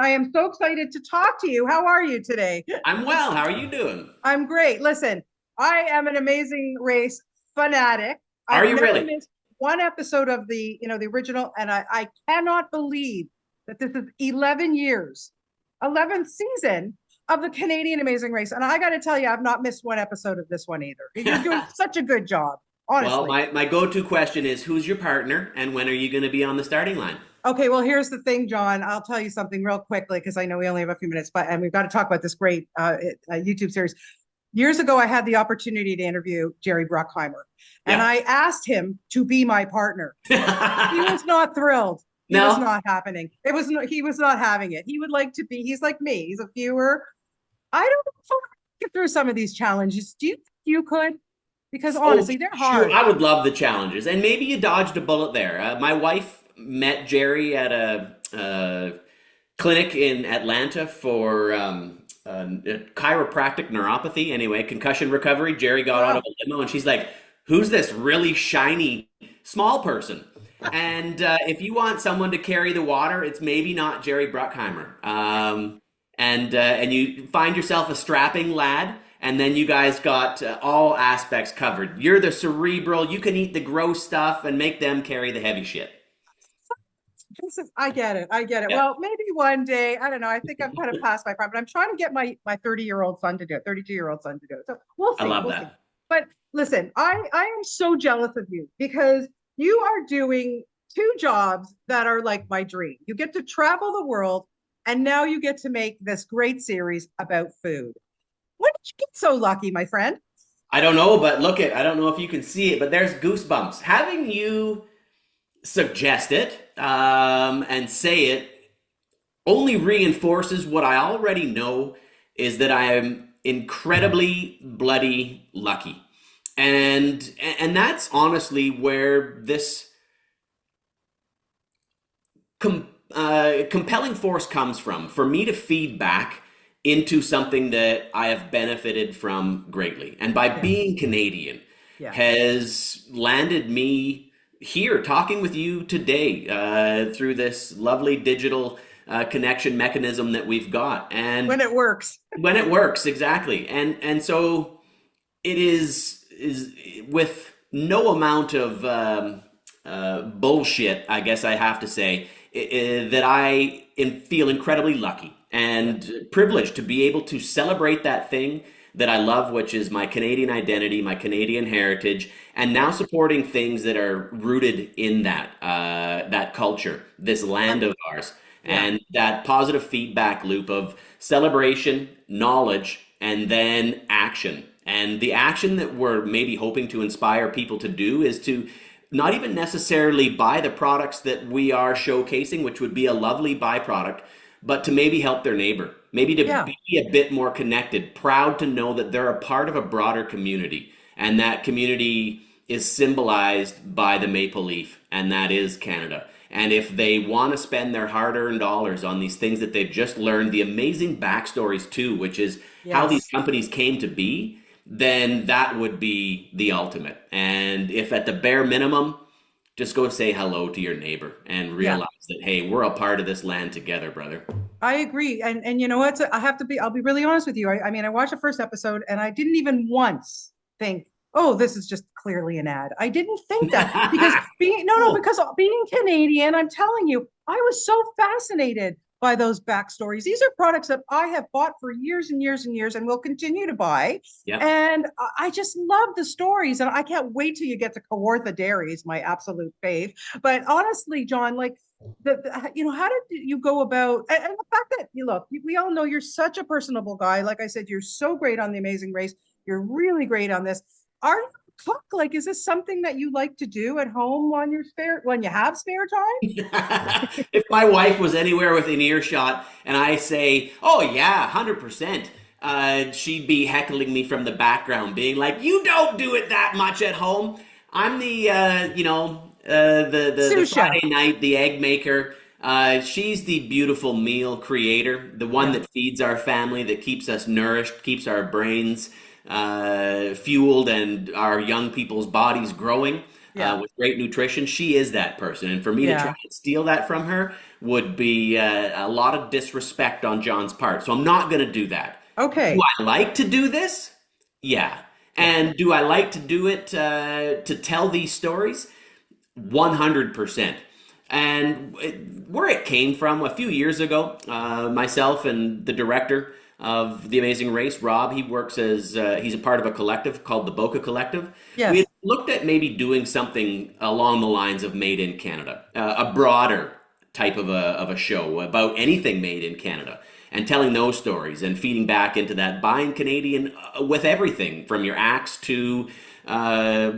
I am so excited to talk to you. How are you today? I'm well. How are you doing? I'm great. Listen, I am an Amazing Race fanatic. Are I've you never really? missed one episode of the original, and I cannot believe that this is 11 years, 11th season of the Canadian Amazing Race. And I got to tell you, I've not missed one episode of this one either. You're doing such a good job, Well, honestly. my go-to question is who's your partner and when are you going to be on the starting line? Okay, well, here's the thing, John. I'll tell you something real quickly because I know we only have a few minutes, but and we've got to talk about this great YouTube series. Years ago, I had the opportunity to interview Jerry Bruckheimer, and Yeah. I asked him to be my partner. He was not thrilled. He was No? not happening. It was he was not having it. He would like to be. He's like me. He's a viewer. I don't know if I can get through some of these challenges. Do you think you could? Because Oh, honestly, they're sure. hard. I would love the challenges. And maybe you dodged a bullet there. My wife met Jerry at a clinic in Atlanta for chiropractic neuropathy. Anyway, concussion recovery. Jerry got out Uh, of a limo and she's like, who's this really shiny small person? And if you want someone to carry the water, it's maybe not Jerry Bruckheimer. And you find yourself a strapping lad, and then you guys got all aspects covered. You're the cerebral. You can eat the gross stuff and make them carry the heavy shit. I get it. I get it. Yeah, Well, maybe one day, I don't know. I think I'm kind of past my prime, but I'm trying to get my 30-year-old son to do it, 32-year-old son to do it. So we'll I see. love We'll see. that. But listen, I am so jealous of you because you are doing two jobs that are like my dream. You get to travel the world, and now you get to make this great series about food. When did you get so lucky, my friend? I don't know, but look it. I don't know if you can see it, but there's goosebumps. Having you suggest it and say it only reinforces what I already know is that I am incredibly bloody lucky. And that's honestly where this compelling force comes from for me to feed back into something that I have benefited from greatly. And by Yes. being Canadian Yeah. has landed me here talking with you today through this lovely digital connection mechanism that we've got. And When it works. when it works, exactly. And so it is with no amount of bullshit, I guess I have to say, that feel incredibly lucky Yeah. and privileged to be able to celebrate that thing that I love, which is my Canadian identity, my Canadian heritage, and now Yeah. supporting things that are rooted in that culture, this land And of ours, yeah. and that positive feedback loop of celebration, knowledge, and then action. And the action that we're maybe hoping to inspire people to do is to not even necessarily buy the products that we are showcasing, which would be a lovely byproduct, but to maybe help their neighbor, maybe to Yeah. be a bit more connected, proud to know that they're a part of a broader community. And that community is symbolized by the maple leaf, and that is Canada. And if they want to spend their hard earned dollars on these things that they've just learned, the amazing backstories too, which is how these Yes. companies came to be, then that would be the ultimate. And if at the bare minimum, just go say hello to your neighbor and Yeah. realize that, hey, we're a part of this land together, brother. I agree. And you know what? I have to be, I'll be really honest with you. I mean, I watched the first episode and I didn't even once think, oh, this is just clearly an ad. I didn't think that because being, no, no, Oh, because being Canadian, I'm telling you, I was so fascinated by those backstories. These are products that I have bought for years and years and years and will continue to buy. yeah. And I just love the stories. And I can't wait till you get to Kawartha Dairy is my absolute fave. But honestly, John, like, how did you go about and the fact that you look, we all know you're such a personable guy. Like I said, you're so great on The Amazing Race. You're really great on this. Are you a cook? Like, is this something that you like to do at home when you have spare time? If my wife was anywhere within earshot and I say, oh, yeah, 100%, she'd be heckling me from the background, being like, you don't do it that much at home. I'm the Sous chef. Friday night, the egg maker. She's the beautiful meal creator, the one Yeah. that feeds our family, that keeps us nourished, keeps our brains fueled, and our young people's bodies growing. Yeah. with great nutrition. She is that person. And for me to try Yeah. and steal that from her would be a lot of disrespect on John's part. So I'm not going to do that. Do Okay. I like to do this? Yeah. Yeah. And do I like to do it to tell these stories? 100%. And where it came from, a few years ago, myself and the director of The Amazing Race, Rob, he works as, he's a part of a collective called the Boca Collective. We had Yes. looked at maybe doing something along the lines of Made in Canada, a broader type of a show about anything made in Canada and telling those stories and feeding back into that, buying Canadian with everything from your axe to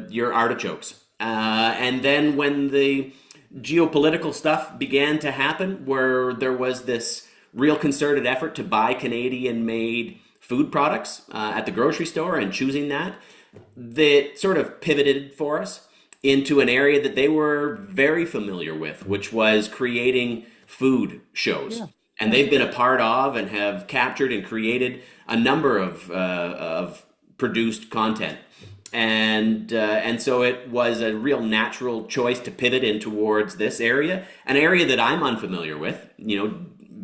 your artichokes. And then when the geopolitical stuff began to happen, where there was this real concerted effort to buy Canadian made food products at the grocery store and choosing that sort of pivoted for us into an area that they were very familiar with, which was creating food shows. Yeah. And Yeah. they've been a part of and have captured and created a number of produced content. And so it was a real natural choice to pivot in towards this area, an area that I'm unfamiliar with. You know,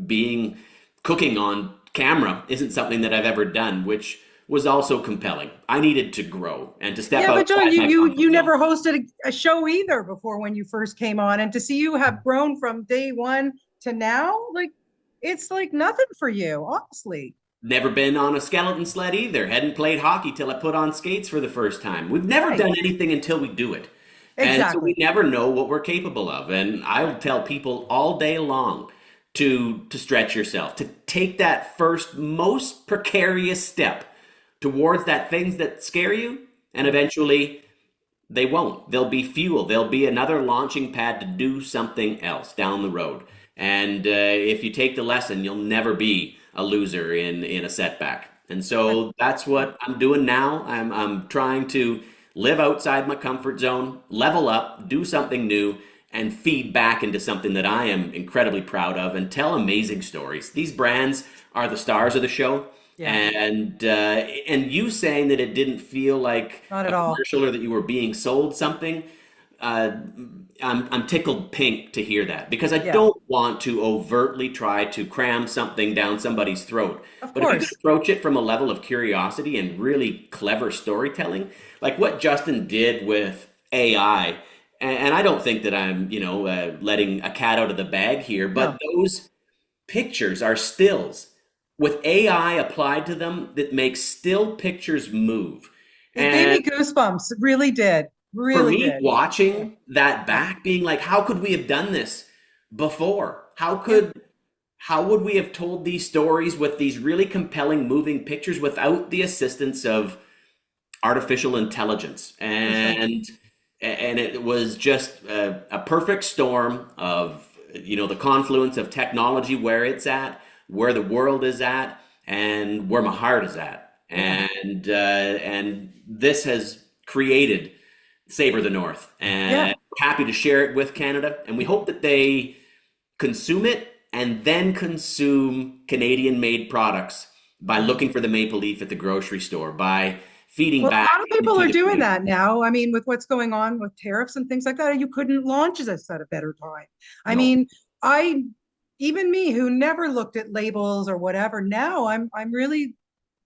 being cooking on camera isn't something that I've ever done, which was also compelling. I needed to grow and to step Yeah, but John, outside my you comfort zone. never hosted a show either before when you first came on, and to see you have grown from day one to now, like it's like nothing for you, honestly. Never been on a skeleton sled either. Hadn't played hockey till I put on skates for the first time. We've never Right. done anything until we do it. And so we Exactly. never know what we're capable of. And I'll tell people all day long to stretch yourself, to take that first most precarious step towards that things that scare you, and Yeah. eventually they won't. They'll be fuel. They'll be another launching pad to do something else down the road. And if you take the lesson, you'll never be a loser in a setback. And I- so that's what I'm doing now. I'm trying to live outside my comfort zone, level up, do something new, and feed back into something that I am incredibly proud of and tell amazing stories. These brands are the stars of the show. Yeah. And you saying that it didn't feel like Not a at all. commercial or that you were being sold something, uh, I'm tickled pink to hear that because I Yeah. don't want to overtly try to cram something down somebody's throat. Of But if you can course. approach it from a level of curiosity and really clever storytelling, like what Justin did with AI, and I don't think that I'm, letting a cat out of the bag here, but No. those pictures are stills with AI applied to them that makes still pictures move. It gave And me goosebumps. It really did. for Really me, did. Yeah. watching that Yeah. back, being like, how could we have done this before? Yeah. How would we have told these stories with these really compelling moving pictures without the assistance of artificial intelligence? For sure. And it was just a perfect storm of the confluence of technology, where it's at, where the world is at, and where my heart is at. Yeah. And this has created Savour the North, Yeah. and we're happy to share it with Canada. And we hope that they consume it and then consume Canadian made products by looking for the maple leaf at the grocery store, by feeding Well, a back lot of people into are the doing community. that now. I mean, with what's going on with tariffs and things like that, you couldn't launch this at a better time. I No. mean, I even me who never looked at labels or whatever, now I'm really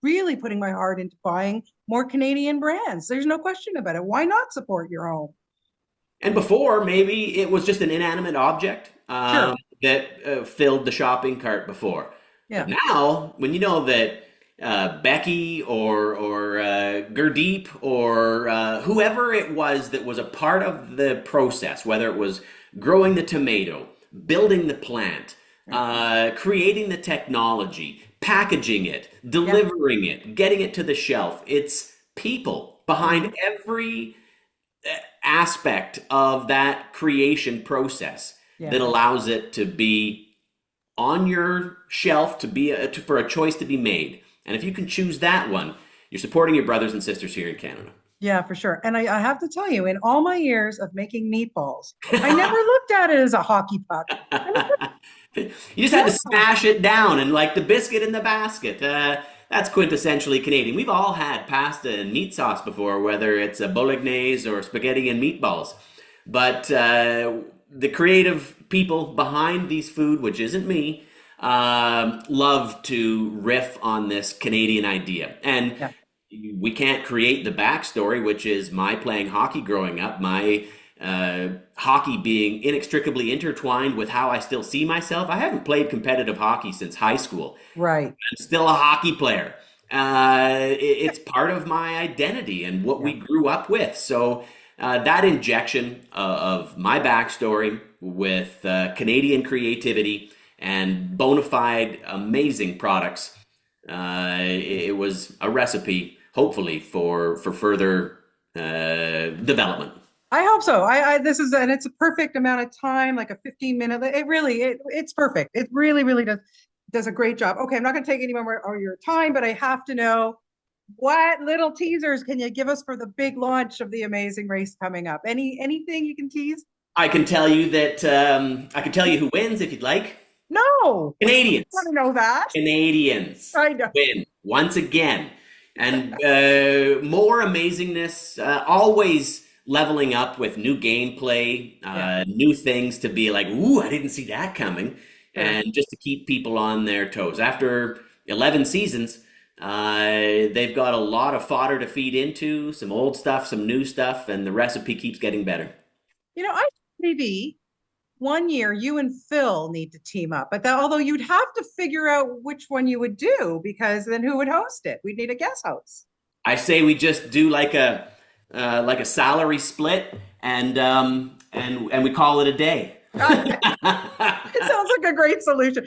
really putting my heart into buying more Canadian brands. There's no question about it. Why not support your own? And before, maybe it was just an inanimate object Sure. that filled the shopping cart before. But Yeah. now, when you know that Becky or Gurdeep or whoever it was that was a part of the process, whether it was growing the tomato, building the plant, creating the technology, packaging it, Yeah. delivering it, getting it to the shelf, it's people Hmm. behind every aspect of that creation process Yeah. that allows it to be on your shelf for a choice to be made. And if you can choose that one, you're supporting your brothers and sisters here in Canada. Yeah, for sure. And I have to tell you, in all my years of making meatballs, I never looked at it as a hockey puck. I never, You just had to smash it down and like the biscuit in the basket. that's quintessentially Canadian. We've all had pasta and meat sauce before, whether it's a bolognese or spaghetti and meatballs. But the creative people behind these food, which isn't me, love to riff on this Canadian idea. And Yeah. we can't create the backstory, which is my playing hockey growing up, my hockey being inextricably intertwined with how I still see myself. I haven't played competitive hockey since high school. Right. I'm still a hockey player. It's part of my identity and what we Yeah. grew up with. So that injection of my backstory with Canadian creativity and bona fide amazing products, it was a recipe, hopefully, for further development. I hope so. This is, and it's a perfect amount of time, like a 15-minute. It's perfect. It really, really does a great job. Okay, I'm not going to take any more of your time, but I have to know what little teasers can you give us for the big launch of the amazing race coming up? Anything you can tease? I can tell you that I can tell you who wins if you'd like. No, we want Canadians. to know that. Canadians I know. win once again. And more amazingness, always leveling up with new gameplay, Yeah, new things to be like, ooh, I didn't see that coming. sure. And just to keep people on their toes. After 11 seasons, they've got a lot of fodder to feed into, some old stuff, some new stuff, and the recipe keeps getting better. I maybe one year you and Phil need to team up, but that although you'd have to figure out which one you would do because then who would host it? We'd need a guest host. I say we just do like a salary split, and we call it a day. It sounds like a great solution.